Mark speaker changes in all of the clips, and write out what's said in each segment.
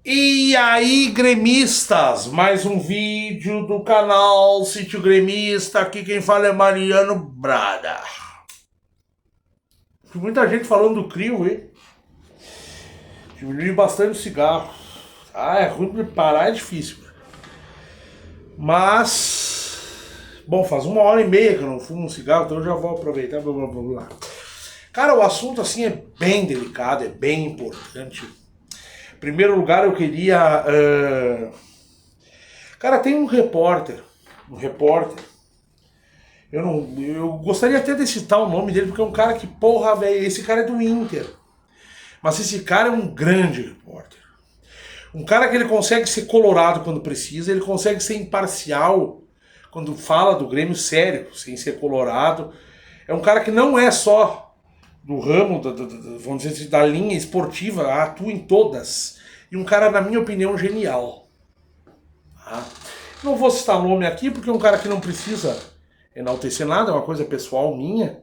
Speaker 1: E aí, gremistas, mais um vídeo do canal Sítio Gremista. Aqui quem fala é Mariano Brada. Tem muita gente falando do CRIO, hein? Diminui bastante o cigarro. Ah, é ruim de parar, é difícil. Mas, bom, faz 1 hora e meia que eu não fumo um cigarro, então eu já vou aproveitar. Blá, blá, blá, blá. Cara, o assunto assim é bem delicado, é bem importante. Em primeiro lugar, eu queria. Cara, tem um repórter. Eu não, eu gostaria até de citar o nome dele porque é um cara que, porra, velho, esse cara é do Inter. Mas esse cara é um grande repórter. Um cara que ele consegue ser colorado quando precisa, ele consegue ser imparcial quando fala do Grêmio sério, sem ser colorado. É um cara que não é só do ramo, vamos dizer assim, da linha esportiva, atua em todas. E um cara, na minha opinião, genial. Tá? Não vou citar nome aqui porque é um cara que não precisa enaltecer nada, é uma coisa pessoal minha.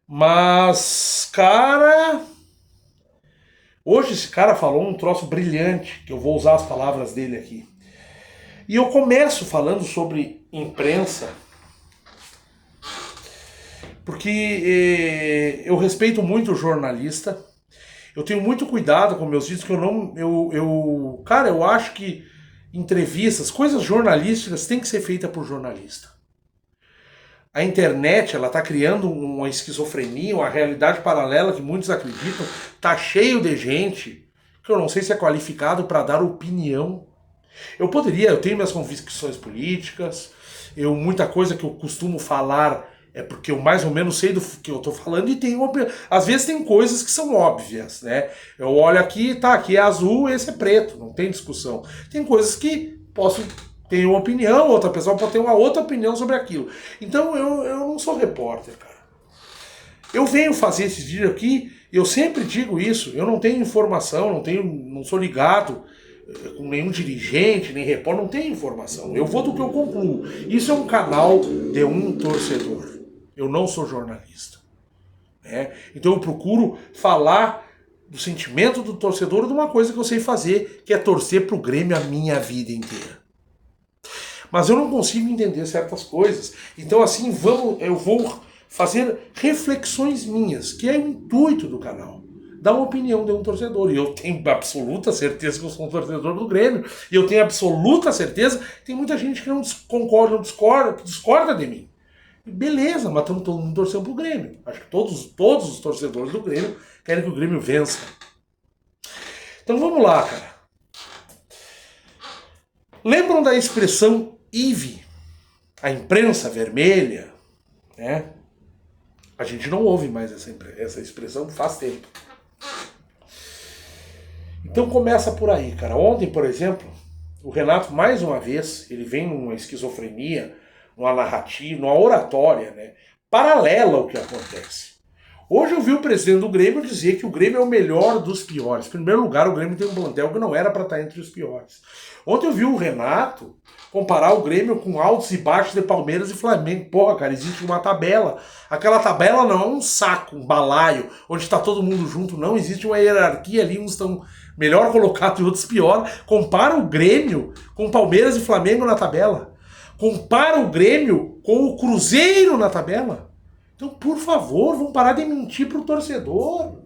Speaker 1: Mas, cara, hoje esse cara falou um troço brilhante, que eu vou usar as palavras dele aqui. E eu começo falando sobre imprensa, porque eu respeito muito o jornalista. Eu tenho muito cuidado com meus vídeos, que eu não. Cara, eu acho que entrevistas, coisas jornalísticas, tem que ser feita por jornalista. A internet, ela está criando uma esquizofrenia, uma realidade paralela que muitos acreditam. Tá cheio de gente que eu não sei se é qualificado para dar opinião. Eu tenho minhas convicções políticas, muita coisa que eu costumo falar é porque eu mais ou menos sei do que eu tô falando e tem às vezes tem coisas que são óbvias, né? Eu olho aqui, tá, aqui é azul, esse é preto, não tem discussão. Tem coisas que posso ter uma opinião, outra pessoa pode ter uma outra opinião sobre aquilo. Então eu não sou repórter, cara. Eu venho fazer esses vídeos aqui, eu sempre digo isso, eu não tenho informação, não sou ligado com nenhum dirigente, nem repórter, não tenho informação. Eu vou do que eu concluo. Isso é um canal de um torcedor. Eu não sou jornalista. Né? Então eu procuro falar do sentimento do torcedor de uma coisa que eu sei fazer, que é torcer pro Grêmio a minha vida inteira. Mas eu não consigo entender certas coisas. Então assim, eu vou fazer reflexões minhas, que é o intuito do canal. Dar uma opinião de um torcedor. E eu tenho absoluta certeza que eu sou um torcedor do Grêmio. E eu tenho absoluta certeza que tem muita gente que não concorda, não discorda, que discorda de mim. Beleza, mas estamos todo mundo torcendo pro Grêmio. Acho que todos os torcedores do Grêmio querem que o Grêmio vença. Então vamos lá, cara. Lembram da expressão IVE? A imprensa vermelha, né? A gente não ouve mais essa expressão faz tempo. Então começa por aí, cara. Ontem, por exemplo, o Renato, mais uma vez, ele vem numa esquizofrenia, numa narrativa, numa oratória, né? Paralela ao que acontece. Hoje eu vi o presidente do Grêmio dizer que o Grêmio é o melhor dos piores. Em primeiro lugar, o Grêmio tem um plantel que não era para estar entre os piores. Ontem eu vi o Renato comparar o Grêmio com altos e baixos de Palmeiras e Flamengo. Porra, cara, existe uma tabela. Aquela tabela não é um saco, um balaio, onde está todo mundo junto. Não, existe uma hierarquia ali, uns estão melhor colocados e outros pior. Compara o Grêmio com Palmeiras e Flamengo na tabela. Compara o Grêmio com o Cruzeiro na tabela. Então, por favor, vamos parar de mentir pro torcedor.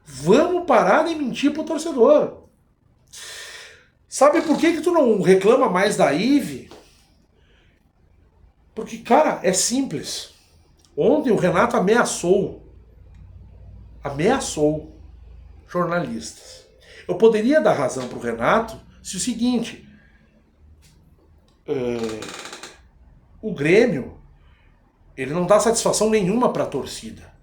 Speaker 1: Vamos parar de mentir pro torcedor. Sabe por que tu não reclama mais da IVE? Porque, cara, é simples. Ontem o Renato ameaçou jornalistas. Eu poderia dar razão pro Renato se o seguinte, o Grêmio, ele não dá satisfação nenhuma para a torcida.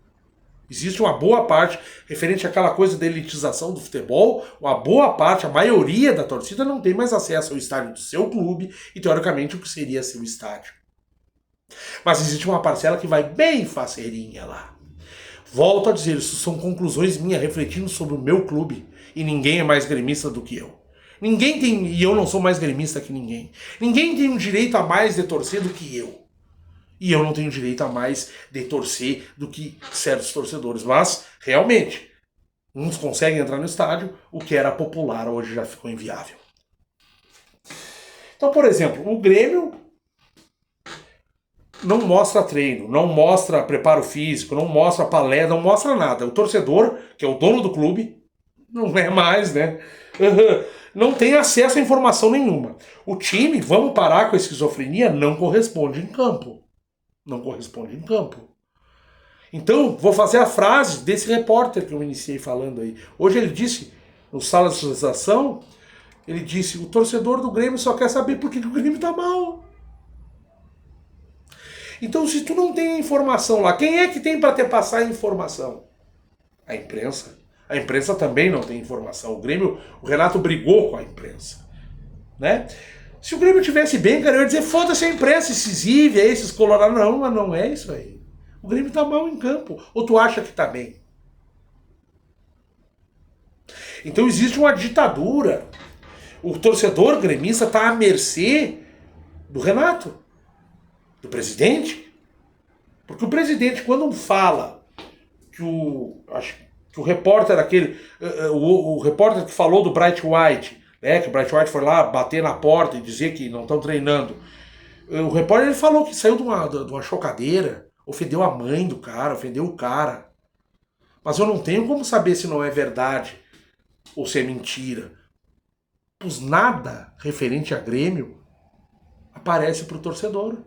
Speaker 1: Existe uma boa parte, referente àquela coisa da elitização do futebol, uma boa parte, a maioria da torcida não tem mais acesso ao estádio do seu clube e, teoricamente, o que seria seu estádio. Mas existe uma parcela que vai bem faceirinha lá. Volto a dizer, isso são conclusões minhas refletindo sobre o meu clube e ninguém é mais gremista do que eu. Ninguém tem, e eu não sou mais gremista que ninguém. Ninguém tem um direito a mais de torcer do que eu. E eu não tenho direito a mais de torcer do que certos torcedores. Mas, realmente, Uns conseguem entrar no estádio, o que era popular hoje já ficou inviável. Então, por exemplo, o Grêmio não mostra treino, não mostra preparo físico, não mostra palestra, não mostra nada. O torcedor, que é o dono do clube, não é mais, né? Não tem acesso a informação nenhuma. O time, vamos parar com a esquizofrenia, não corresponde em campo. Não corresponde em campo. Então, vou fazer a frase desse repórter que eu iniciei falando aí. Hoje ele disse, no Sala de Socialização, ele disse, o torcedor do Grêmio só quer saber por que o Grêmio tá mal. Então, se tu não tem informação lá, quem é que tem para te passar a informação? A imprensa. A imprensa também não tem informação. O Renato brigou com a imprensa, né? Se o Grêmio tivesse bem, cara, eu ia dizer, foda-se a imprensa, esses IVE, esses colorados. Não, mas não é isso aí. O Grêmio tá mal em campo. Ou tu acha que tá bem? Então existe uma ditadura. O torcedor gremista tá à mercê do Renato, do presidente. Porque o presidente, quando fala que o repórter aquele, o repórter que falou do Bright White, né, que o Bright White foi lá bater na porta e dizer que não estão treinando, o repórter ele falou que saiu de uma chocadeira, ofendeu a mãe do cara, ofendeu o cara. Mas eu não tenho como saber se não é verdade ou se é mentira. Pois nada referente a Grêmio aparece pro torcedor.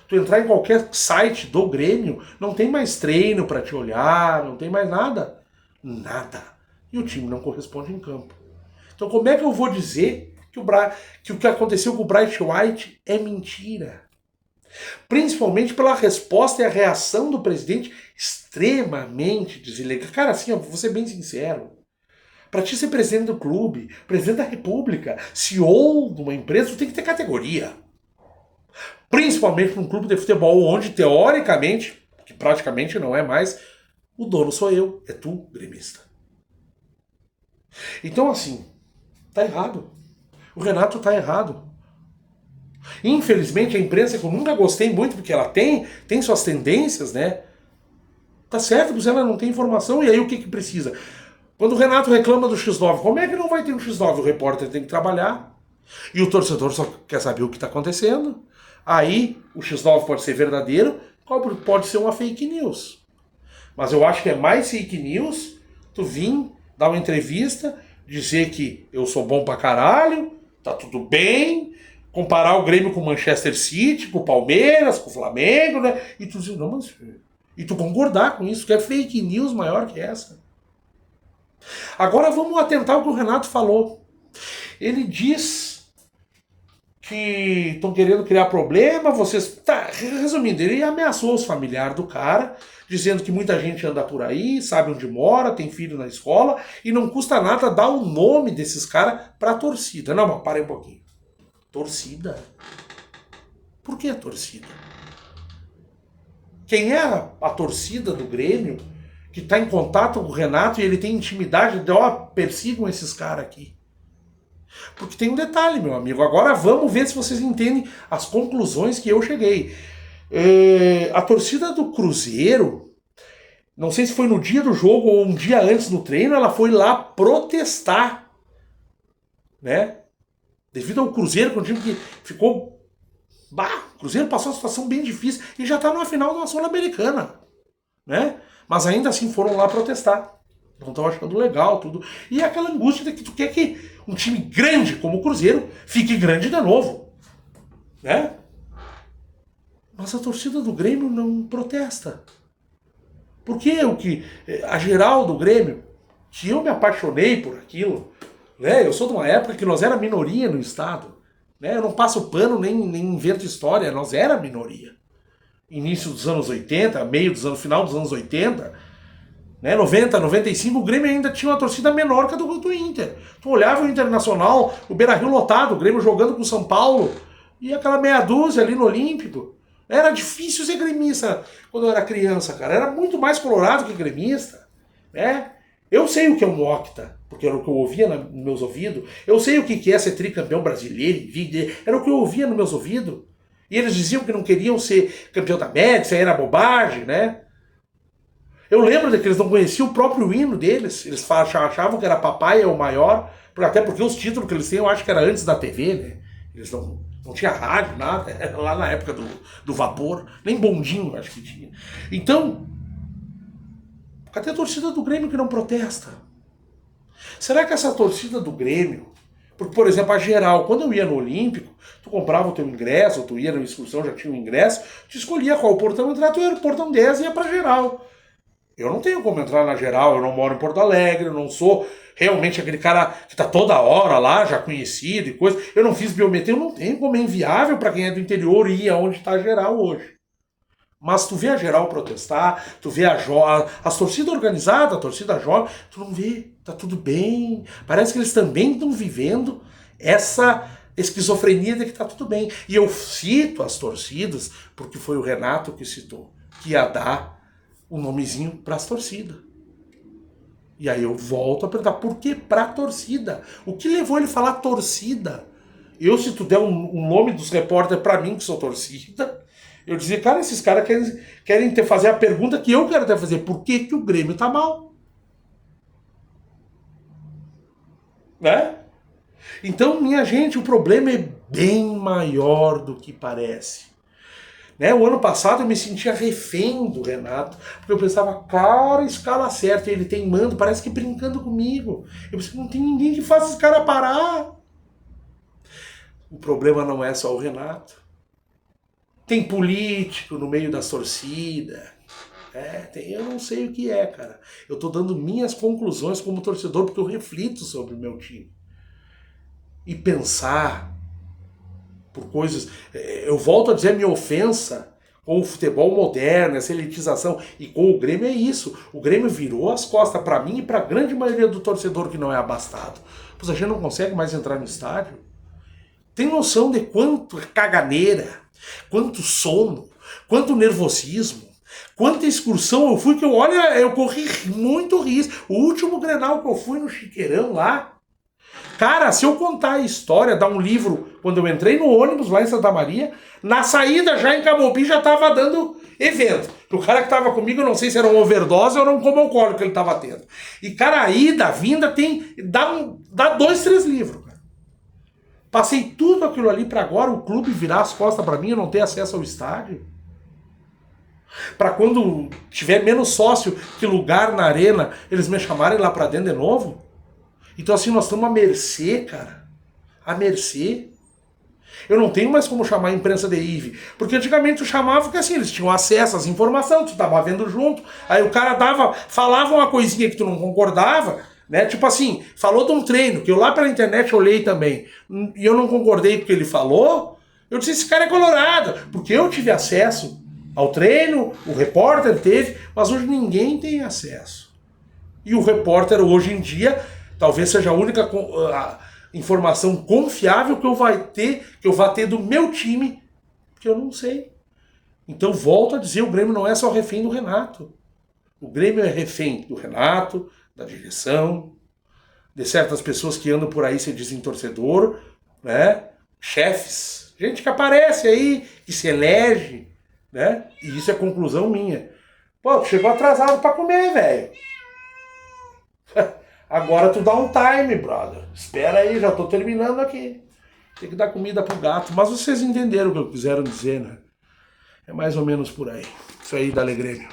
Speaker 1: Tu entrar em qualquer site do Grêmio, não tem mais treino para te olhar, não tem mais nada. Nada. E o time não corresponde em campo. Então como é que eu vou dizer que o que aconteceu com o Bright White é mentira? Principalmente pela resposta e a reação do presidente extremamente deselegante. Cara, assim, eu vou ser bem sincero. Para ti ser presidente do clube, presidente da república, CEO de uma empresa, tu tem que ter categoria. Principalmente num clube de futebol onde, teoricamente, que praticamente não é mais, o dono sou eu, é tu, gremista. Então, assim, tá errado. O Renato tá errado. Infelizmente, a imprensa, que eu nunca gostei muito, porque ela tem suas tendências, né? Tá certo, mas ela não tem informação, e aí o que precisa? Quando o Renato reclama do X9, como é que não vai ter um X9? O repórter tem que trabalhar, e o torcedor só quer saber o que está acontecendo. Aí, o X9 pode ser verdadeiro, pode ser uma fake news. Mas eu acho que é mais fake news tu vir dar uma entrevista, dizer que eu sou bom pra caralho, tá tudo bem, comparar o Grêmio com o Manchester City, com o Palmeiras, com o Flamengo, né? E tu dizer, não, mas... E tu concordar com isso, que é fake news maior que essa. Agora vamos atentar ao que o Renato falou. Ele diz que estão querendo criar problema, vocês... Tá, resumindo, ele ameaçou os familiares do cara, dizendo que muita gente anda por aí, sabe onde mora, tem filho na escola, e não custa nada dar o nome desses caras pra torcida. Não, mas para aí um pouquinho. Torcida? Por que a torcida? Quem é a torcida do Grêmio que está em contato com o Renato e ele tem intimidade de, ó, persigam esses caras aqui? Porque tem um detalhe, meu amigo. Agora vamos ver se vocês entendem as conclusões que eu cheguei. A torcida do Cruzeiro, não sei se foi no dia do jogo ou um dia antes do treino, ela foi lá protestar, né? Devido ao Cruzeiro, que é um time que ficou... o Cruzeiro passou uma situação bem difícil e já está numa final de uma Sul-Americana, né? Mas ainda assim foram lá protestar. Não estão achando legal tudo. E é aquela angústia de que tu quer que um time grande como o Cruzeiro fique grande de novo, né? Mas a torcida do Grêmio não protesta. Porque a geral do Grêmio, que eu me apaixonei por aquilo, né? Eu sou de uma época que nós era minoria no estado, né? Eu não passo pano nem invento história, nós era minoria. Início dos anos 80, final dos anos 80, né? 90, 95, o Grêmio ainda tinha uma torcida menor que a do Inter. Tu olhava o Internacional, o Beira-Rio lotado, o Grêmio jogando com o São Paulo, e aquela meia dúzia ali no Olímpico. Era difícil ser gremista quando eu era criança, cara. Era muito mais colorado que gremista, né? Eu sei o que é um octa, porque era o que eu ouvia nos meus ouvidos. Eu sei o que é ser tricampeão brasileiro, era o que eu ouvia nos meus ouvidos. E eles diziam que não queriam ser campeão da América, isso aí era bobagem, né? Eu lembro de que eles não conheciam o próprio hino deles. Eles achavam que era Papai é o maior, até porque os títulos que eles têm eu acho que era antes da TV, né? Eles não tinha rádio, nada. Era lá na época do vapor. Nem bondinho acho que tinha. Então, cadê a torcida do Grêmio que não protesta? Será que essa torcida do Grêmio... Porque, por exemplo, a geral, quando eu ia no Olímpico, tu comprava o teu ingresso, tu ia na excursão, já tinha um ingresso, tu escolhia qual portão entrar, tu ia no portão 10 e ia pra geral. Eu não tenho como entrar na geral, eu não moro em Porto Alegre, eu não sou realmente aquele cara que tá toda hora lá, já conhecido e coisa. Eu não fiz biometria, eu não tenho como, é inviável para quem é do interior ir aonde tá a geral hoje. Mas tu vê a geral protestar, tu vê as torcidas organizadas, a torcida jovem, tu não vê, tá tudo bem. Parece que eles também estão vivendo essa esquizofrenia de que tá tudo bem. E eu cito as torcidas, porque foi o Renato que citou, que ia dar o nomezinho para as torcidas. E aí eu volto a perguntar, por que pra torcida? O que levou ele a falar torcida? Eu, se tu der um nome dos repórteres para mim, que sou torcida... Eu dizia, cara, esses caras querem fazer a pergunta que eu quero até fazer. Por que o Grêmio tá mal? Né? Então, minha gente, o problema é bem maior do que parece. Né? O ano passado eu me sentia refém do Renato, porque eu pensava, cara, escala certa, ele tem mando, parece que brincando comigo. Eu pensei, não tem ninguém que faça esse cara parar. O problema não é só o Renato. Tem político no meio das torcidas. Eu não sei o que é, cara. Eu tô dando minhas conclusões como torcedor, porque eu reflito sobre o meu time. E pensar por coisas... Eu volto a dizer, minha ofensa com o futebol moderno, essa elitização, e com o Grêmio é isso. O Grêmio virou as costas para mim e para a grande maioria do torcedor que não é abastado. Pois a gente não consegue mais entrar no estádio. Tem noção de quanto caganeira, quanto sono, quanto nervosismo, quanta excursão eu fui, que eu corri muito risco. O último Grenal que eu fui no Chiqueirão lá, cara, se eu contar a história, dar um livro, quando eu entrei no ônibus lá em Santa Maria, na saída já em Camobi já tava dando evento. O cara que tava comigo, eu não sei se era um overdose ou era um coma alcoólico que ele tava tendo. E cara, a ida, a vinda, dá 2, 3 livros. Passei tudo aquilo ali para agora o clube virar as costas para mim e não ter acesso ao estádio. Para quando tiver menos sócio que lugar na arena, eles me chamarem lá para dentro de novo. Então assim, nós estamos à mercê, cara. À mercê. Eu não tenho mais como chamar a imprensa de IVE. Porque antigamente eu chamava porque assim, eles tinham acesso às informações, tu tava vendo junto. Aí o cara falava uma coisinha que tu não concordava, né? Tipo assim, falou de um treino, que eu lá pela internet olhei também, e eu não concordei com o que ele falou, eu disse, esse cara é colorado, porque eu tive acesso ao treino, o repórter teve, mas hoje ninguém tem acesso. E o repórter hoje em dia, talvez seja a única informação confiável que eu vá ter do meu time, que eu não sei. Então volto a dizer, o Grêmio não é só refém do Renato. O Grêmio é refém do Renato, da direção, de certas pessoas que andam por aí se dizem torcedor, né? Chefes, gente que aparece aí, que se elege, né? E isso é conclusão minha. Pô, tu chegou atrasado pra comer, velho. Agora tu dá um time, brother. Espera aí, já tô terminando aqui. Tem que dar comida pro gato. Mas vocês entenderam o que eu quiseram dizer, né? É mais ou menos por aí. Isso aí, Dale Grêmio.